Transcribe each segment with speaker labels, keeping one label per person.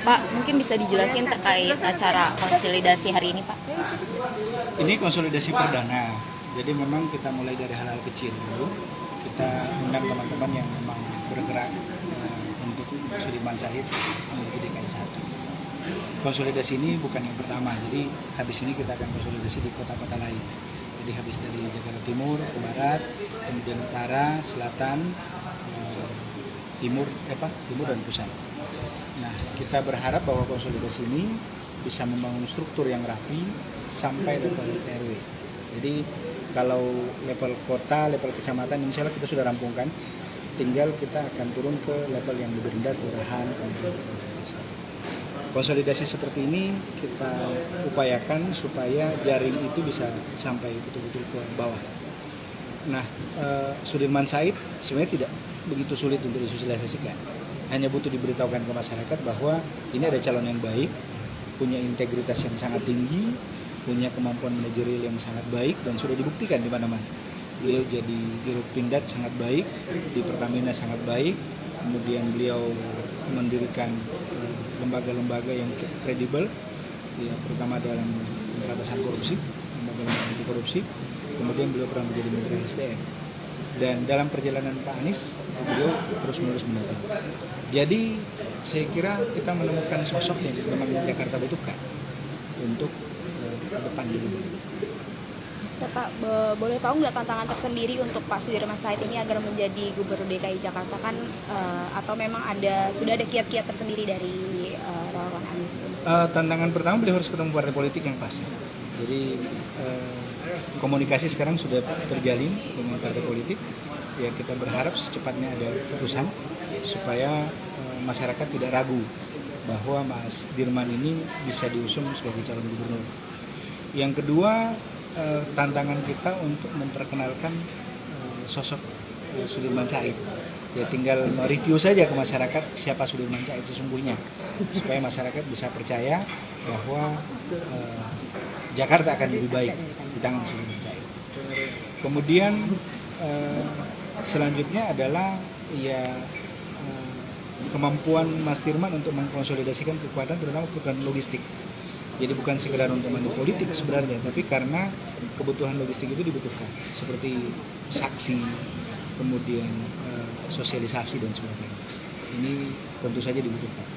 Speaker 1: Pak, mungkin bisa dijelasin terkait acara konsolidasi hari ini, Pak?
Speaker 2: Ini konsolidasi perdana, jadi memang kita mulai dari hal-hal kecil dulu. Kita undang teman-teman yang memang bergerak untuk Sudirman Said menuju DKI 1. Konsolidasi ini bukan yang pertama, jadi habis ini kita akan konsolidasi di kota-kota lain. Jadi habis dari Jakarta Timur ke Barat, kemudian Utara, Selatan, Timur dan Pusat. Nah, kita berharap bahwa konsolidasi ini bisa membangun struktur yang rapi sampai level RW. Jadi kalau level kota, level kecamatan, insya Allah kita sudah rampungkan. Tinggal kita akan turun ke level yang lebih rendah, kelurahan, kemudian ke desa. Konsolidasi seperti ini kita upayakan supaya jaring itu bisa sampai betul-betul ke bawah. Nah, Sudirman Said sebenarnya tidak begitu sulit untuk disosialisasikan. Hanya butuh diberitahukan ke masyarakat bahwa ini ada calon yang baik, punya integritas yang sangat tinggi, punya kemampuan manajerial yang sangat baik, dan sudah dibuktikan di mana-mana. Beliau jadi Dirut Pindad sangat baik, di Pertamina sangat baik, kemudian beliau mendirikan lembaga-lembaga yang kredibel, ya, terutama dalam pemberantasan korupsi, lembaga-lembaga anti korupsi. Kemudian beliau pernah menjadi Menteri SDM. Dan dalam perjalanan Pak Anies, beliau terus-menerus mendukung. Jadi saya kira kita menemukan sosok yang memang Jakarta butuhkan untuk ke depan dulu.
Speaker 3: Ya, Pak, boleh tahu nggak tantangan tersendiri untuk Pak Sudirman Said ini agar menjadi Gubernur DKI Jakarta kan, atau memang sudah ada kiat-kiat tersendiri dari relawan Anies?
Speaker 2: Tantangan pertama, beliau harus ketemu partai politik yang pas. Jadi komunikasi sekarang sudah terjalin dengan partai politik. Ya, kita berharap secepatnya ada keputusan supaya masyarakat tidak ragu bahwa Mas Dirman ini bisa diusung sebagai calon gubernur. Yang kedua, tantangan kita untuk memperkenalkan sosok Sudirman Said. Ya, tinggal mereview saja ke masyarakat siapa Sudirman Said sesungguhnya, supaya masyarakat bisa percaya bahwa Jakarta akan lebih baik di tangan Sudirman Said. Kemudian selanjutnya adalah kemampuan Mas Dirman untuk mengkonsolidasikan kekuatan, terutama kekuatan logistik. Jadi bukan sekedar untuk money politik sebenarnya, tapi karena kebutuhan logistik itu dibutuhkan, seperti saksi, kemudian sosialisasi dan sebagainya. Ini tentu saja dibutuhkan.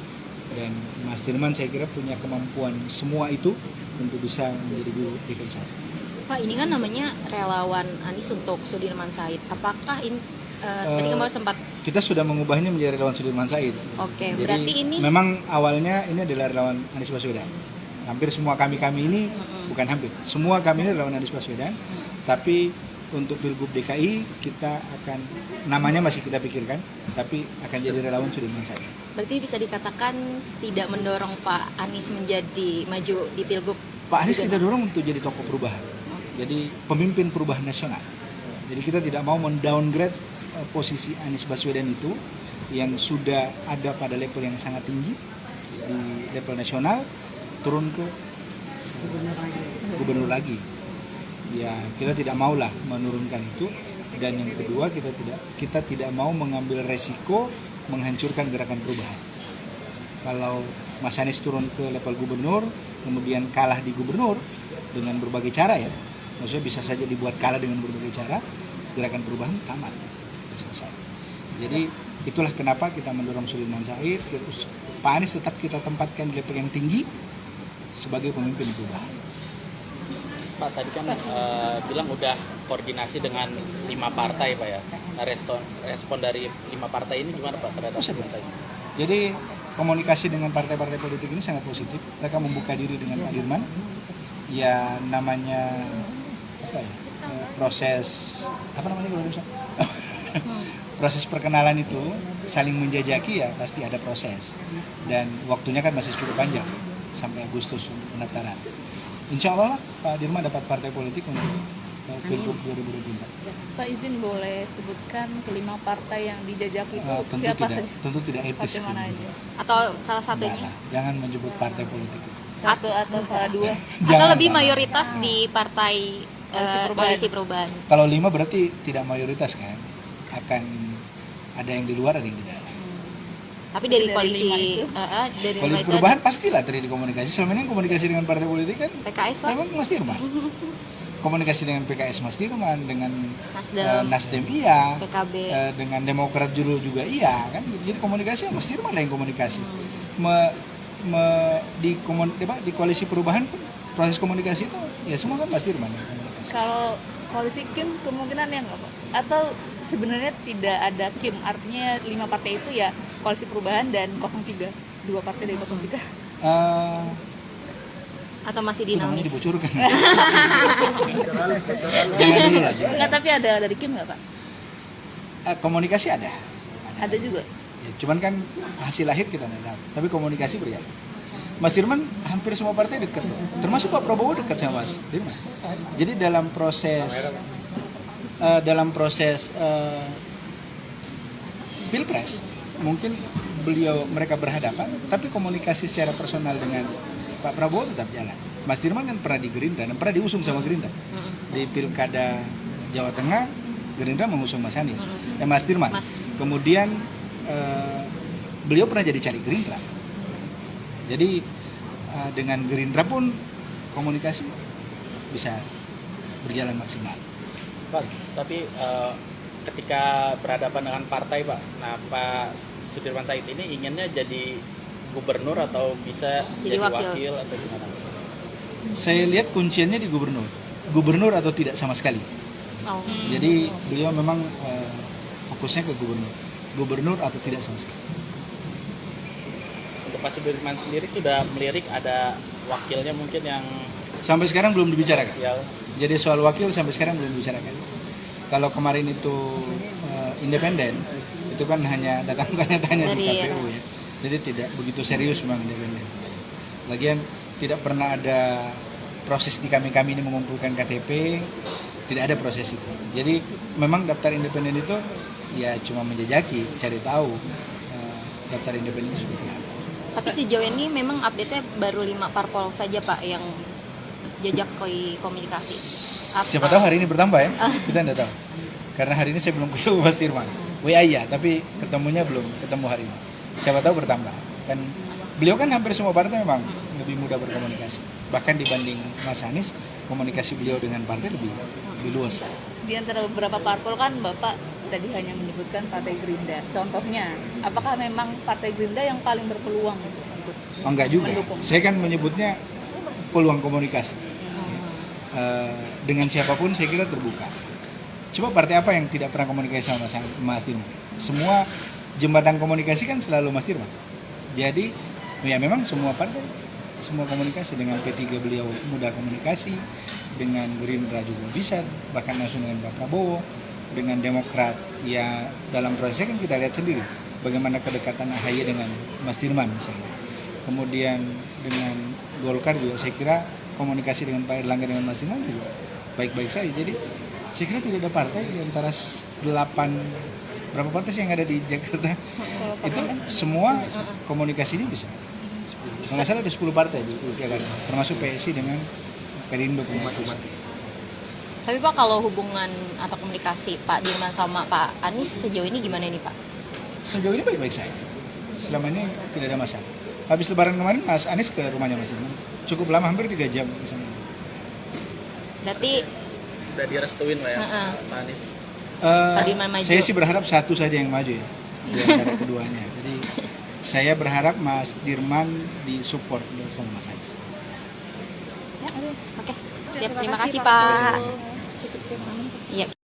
Speaker 2: Dan Mas Dirman saya kira punya kemampuan semua itu untuk bisa menjadi gubernur DKI 1.
Speaker 1: Pak, ini kan namanya relawan Anies untuk Sudirman Said. Apakah ini tadi kemarin sempat
Speaker 2: kita sudah mengubahnya menjadi relawan Sudirman Said.
Speaker 1: Oke,
Speaker 2: Jadi,
Speaker 1: berarti ini
Speaker 2: memang awalnya ini adalah relawan Anies Baswedan. Hampir semua kami ini bukan hampir, semua kami ini relawan Anies Baswedan. Tapi untuk Pilgub DKI kita akan, namanya masih kita pikirkan, tapi akan jadi relawan Sudirman Said.
Speaker 1: berarti bisa dikatakan tidak mendorong Pak Anies menjadi maju di Pilgub.
Speaker 2: Pak Anies kita dorong untuk jadi tokoh perubahan, jadi pemimpin perubahan nasional. Jadi kita tidak mau mendowngrade posisi Anies Baswedan itu yang sudah ada pada level yang sangat tinggi di level nasional, turun ke gubernur lagi. Ya, kita tidak maulah menurunkan itu. Dan yang kedua, kita tidak mau mengambil resiko menghancurkan gerakan perubahan. Kalau Mas Anies turun ke level gubernur, kemudian kalah di gubernur dengan berbagai cara, ya, maksudnya bisa saja dibuat kalah dengan berbagai cara, gerakan perubahan tamat, selesai. Jadi itulah kenapa kita mendorong Sudirman Said. Pak Anies tetap kita tempatkan di level yang tinggi sebagai pemimpin perubahan.
Speaker 4: Pak, tadi kan bilang udah koordinasi dengan 5 partai, Pak, ya. Nah, respon dari 5 partai ini gimana, Pak, terhadap Sudirman Said?
Speaker 2: Jadi komunikasi dengan partai-partai politik ini sangat positif. Mereka membuka diri dengan Pak Dirman. Ya, namanya proses proses perkenalan itu saling menjajaki, ya pasti ada proses. Dan waktunya kan masih cukup panjang sampai Agustus untuk pendaftaran. Insya Allah Pak Dirman dapat partai politik untuk Pilgub 2024.
Speaker 5: Pak, izin boleh sebutkan kelima partai yang dijajaki itu
Speaker 2: Tentu
Speaker 5: siapa
Speaker 2: tidak,
Speaker 5: saja?
Speaker 2: tentu tidak etis.
Speaker 5: Partai mana aja?
Speaker 1: Atau salah satunya?
Speaker 2: Enggak lah, jangan menyebut partai politik.
Speaker 5: Satu atau salah dua?
Speaker 1: Atau
Speaker 2: Jangan,
Speaker 1: lebih
Speaker 2: Pak.
Speaker 1: mayoritas di partai Koalisi Perubahan?
Speaker 2: Kalau 5 berarti tidak mayoritas kan? Akan ada yang di luar, ada yang di dalam.
Speaker 1: Tapi dari
Speaker 5: Dari
Speaker 1: koalisi
Speaker 5: lima itu.
Speaker 1: dari
Speaker 2: Kalau
Speaker 1: lima itu
Speaker 2: perubahan pastilah terjadi komunikasi. Selama ini komunikasi dengan partai politik kan
Speaker 1: PKS Pak,
Speaker 2: memang Mas Dirman. Komunikasi dengan PKS Mas Dirman, dengan
Speaker 1: Nasdem,
Speaker 2: Nasdem iya,
Speaker 1: PKB.
Speaker 2: dengan Demokrat juga iya kan. Jadi komunikasi Mas Dirman lah yang komunikasi. Di koalisi perubahan pun proses komunikasi itu ya semua kan Mas Dirman yang komunikasi.
Speaker 5: Kalau koalisi Kim kemungkinan ya nggak Pak? Atau sebenarnya tidak ada Kim, artinya 5 partai itu ya koalisi perubahan dan 03, 2 partai dari 03.
Speaker 1: Atau masih
Speaker 2: Itu namanya
Speaker 1: dinamis?
Speaker 2: dibocorkan. Jangan dulu lah. Jangan.
Speaker 5: Enggak, tapi ada dari Kim nggak Pak?
Speaker 2: Komunikasi ada.
Speaker 5: Ada juga.
Speaker 2: Ya, cuman kan hasil akhir kita nggak tahu. Tapi komunikasi berjalan. Mas Dirman hampir semua partai dekat, termasuk Pak Prabowo dekat sama Mas Dirman. Jadi dalam proses pilpres mungkin mereka berhadapan, tapi komunikasi secara personal dengan Pak Prabowo tetap jalan. Mas Dirman kan pernah di Gerindra dan pernah diusung sama Gerindra di pilkada Jawa Tengah. Gerindra mengusung Mas Anies, Mas Dirman. Kemudian beliau pernah jadi caleg Gerindra. Jadi dengan Gerindra pun komunikasi bisa berjalan maksimal.
Speaker 4: Pak, tapi ketika berhadapan dengan partai Pak, nah Pak Sudirman Said ini inginnya jadi gubernur atau bisa
Speaker 1: Jadi
Speaker 4: jadi
Speaker 1: wakil.
Speaker 4: wakil atau gimana?
Speaker 2: Saya lihat kunciannya di gubernur atau tidak sama sekali.
Speaker 1: Oh.
Speaker 2: Jadi beliau memang fokusnya ke gubernur atau tidak sama sekali.
Speaker 4: Untuk Pak Sudirman sendiri sudah melirik ada wakilnya mungkin yang
Speaker 2: Sampai sekarang belum dibicarakan.
Speaker 4: sial.
Speaker 2: Jadi soal wakil sampai sekarang belum dibicarakan. Kalau kemarin itu independen, itu kan hanya datang tanya-tanya di
Speaker 1: Dari
Speaker 2: KPU ya. Jadi tidak begitu serius memang independen. Lagian tidak pernah ada proses di kami ini mengumpulkan KTP, tidak ada proses itu. Jadi memang daftar independen itu ya cuma menjajaki, cari tahu daftar independen itu seperti apa.
Speaker 1: Tapi sejauh ini memang update-nya baru 5 parpol saja Pak yang jajak komunikasi.
Speaker 2: Siapa tahu hari ini bertambah ya, kita tidak tahu. Karena hari ini saya belum ketemu Mas Dirman. WA iya, tapi ketemunya belum ketemu hari ini. Siapa tahu bertambah. Kan beliau kan hampir semua partai memang lebih mudah berkomunikasi. Bahkan dibanding Mas Anies, komunikasi beliau dengan partai lebih luas.
Speaker 5: Di antara beberapa parpol kan Bapak tadi hanya menyebutkan Partai Gerindra. Contohnya, apakah memang Partai Gerindra yang paling berpeluang untuk
Speaker 2: Oh, enggak juga.
Speaker 5: mendukung?
Speaker 2: Saya kan menyebutnya peluang komunikasi. Dengan siapapun saya kira terbuka. Coba partai apa yang tidak pernah komunikasi sama Mas Dirman? Semua jembatan komunikasi kan selalu Mas Dirman. Jadi ya memang semua partai, semua komunikasi. Dengan P3 beliau mudah komunikasi, dengan Gerindra juga bisa, bahkan langsung dengan Pak Prabowo, dengan Demokrat ya dalam prosesnya kan kita lihat sendiri bagaimana kedekatan AHY dengan Mas Dirman misalnya. Kemudian dengan Golkar juga saya kira komunikasi dengan Pak Erlangga dengan Mas Dirman juga baik-baik saja. Jadi saya kira tidak ada partai di antara 8 berapa partai sih yang ada di Jakarta itu semua komunikasi ini bisa. Kalau nggak salah ada 10 partai di Jakarta, termasuk PSI dengan Perindo.
Speaker 1: Tapi Pak, kalau hubungan atau komunikasi Pak Dirman sama Pak Anies sejauh ini gimana nih Pak?
Speaker 2: Sejauh ini baik-baik saja. Selama ini tidak ada masalah. Habis lebaran kemarin Mas Anies ke rumahnya Mas Dirman. Cukup lama, hampir 3 jam di sana.
Speaker 1: Berarti
Speaker 4: Udah direstuin lah ya
Speaker 1: Heeh.
Speaker 4: Pak Anies.
Speaker 1: Pak Dirman maju.
Speaker 2: Saya sih berharap satu saja yang maju ya di antara keduanya. Jadi saya berharap Mas Dirman disupport sama Mas Anies.
Speaker 1: Oke. Siap, terima kasih Pak. Iya.